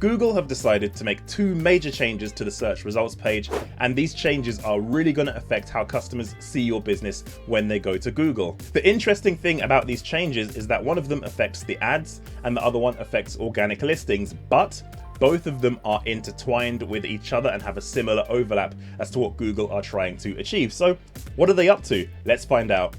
Google have decided to make two major changes to the search results page, and these changes are really going to affect how customers see your business when they go to Google. The interesting thing about these changes is that one of them affects the ads and the other one affects organic listings, but both of them are intertwined with each other and have a similar overlap as to what Google are trying to achieve. So what are they up to? Let's find out.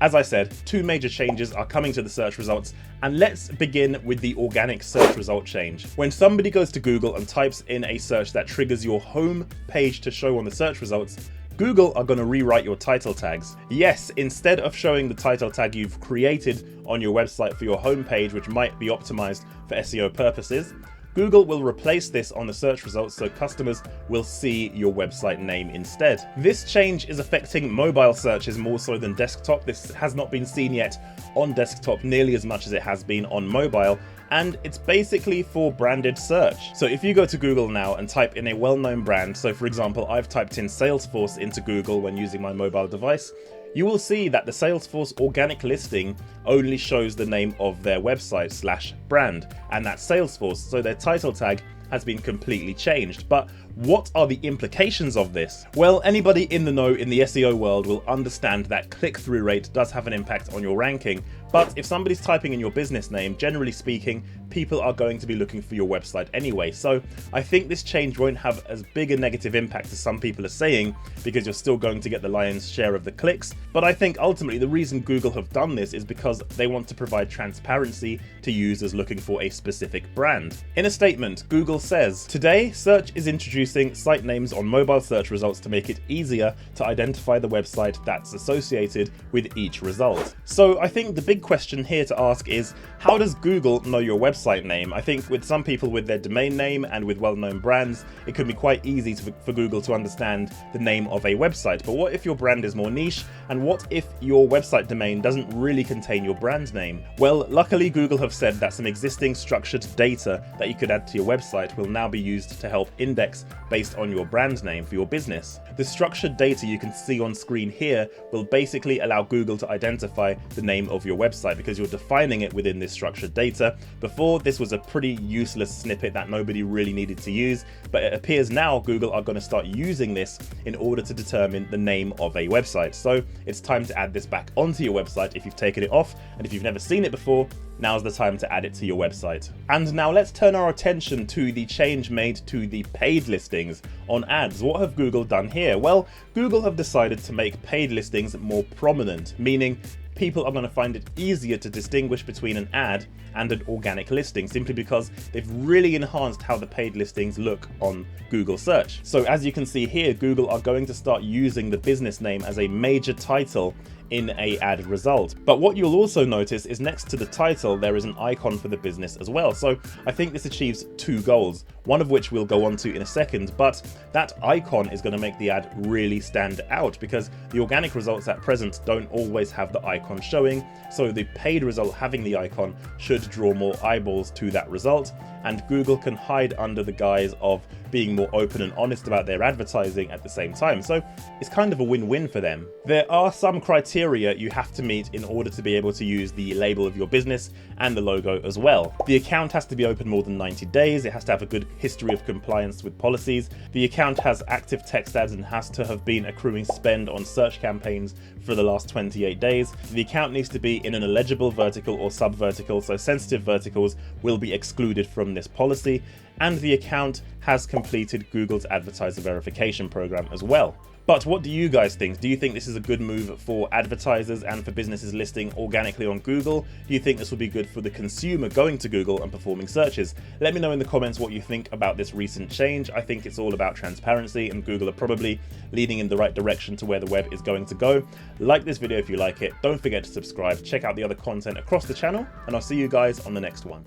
As I said, two major changes are coming to the search results, and let's begin with the organic search result change. When somebody goes to Google and types in a search that triggers your home page to show on the search results, Google are going to rewrite your title tags. Yes, instead of showing the title tag you've created on your website for your home page, which might be optimized for SEO purposes, Google will replace this on the search results so customers will see your website name instead. This change is affecting mobile searches more so than desktop. This has not been seen yet on desktop nearly as much as it has been on mobile, and it's basically for branded search. So if you go to Google now and type in a well-known brand, so for example, I've typed in Salesforce into Google when using my mobile device, you will see that the Salesforce organic listing only shows the name of their website / brand, and that's Salesforce, so their title tag has been completely changed. But what are the implications of this? Well, anybody in the know in the SEO world will understand that click-through rate does have an impact on your ranking, but if somebody's typing in your business name, generally speaking, people are going to be looking for your website anyway. So I think this change won't have as big a negative impact as some people are saying, because you're still going to get the lion's share of the clicks. But I think ultimately the reason Google have done this is because they want to provide transparency to users looking for a specific brand. In a statement, Google says, "Today, search is introducing site names on mobile search results to make it easier to identify the website that's associated with each result." So I think the big question here to ask is, how does Google know your website name? I think with some people with their domain name and with well-known brands, it could be quite easy for Google to understand the name of a website. But what if your brand is more niche? And what if your website domain doesn't really contain your brand name? Well, luckily Google have said that some existing structured data that you could add to your website will now be used to help index based on your brand name for your business. The structured data you can see on screen here will basically allow Google to identify the name of your website because you're defining it within this structured data. Before, this was a pretty useless snippet that nobody really needed to use, but it appears now Google are going to start using this in order to determine the name of a website. So it's time to add this back onto your website if you've taken it off, and if you've never seen it before, now's the time to add it to your website. And now let's turn our attention to the change made to the paid listings on ads. What have Google done here? Well, Google have decided to make paid listings more prominent, meaning people are going to find it easier to distinguish between an ad and an organic listing, simply because they've really enhanced how the paid listings look on Google search. So as you can see here, Google are going to start using the business name as a major title in a ad result. But what you'll also notice is next to the title there is an icon for the business as well. So I think this achieves two goals, one of which we'll go on to in a second, but that icon is going to make the ad really stand out because the organic results at present don't always have the icon showing, so the paid result having the icon should draw more eyeballs to that result, and Google can hide under the guise of being more open and honest about their advertising at the same time. So it's kind of a win-win for them. There are some criteria you have to meet in order to be able to use the label of your business and the logo as well. The account has to be open more than 90 days. It has to have a good history of compliance with policies. The account has active text ads and has to have been accruing spend on search campaigns for the last 28 days. The account needs to be in an eligible vertical or sub-vertical, so sensitive verticals will be excluded from this policy, and the account has completed Google's advertiser verification program as well. But what do you guys think? Do you think this is a good move for advertisers and for businesses listing organically on Google? Do you think this will be good for the consumer going to Google and performing searches? Let me know in the comments what you think about this recent change. I think it's all about transparency, and Google are probably leading in the right direction to where the web is going to go. Like this video if you like it. Don't forget to subscribe. Check out the other content across the channel, and I'll see you guys on the next one.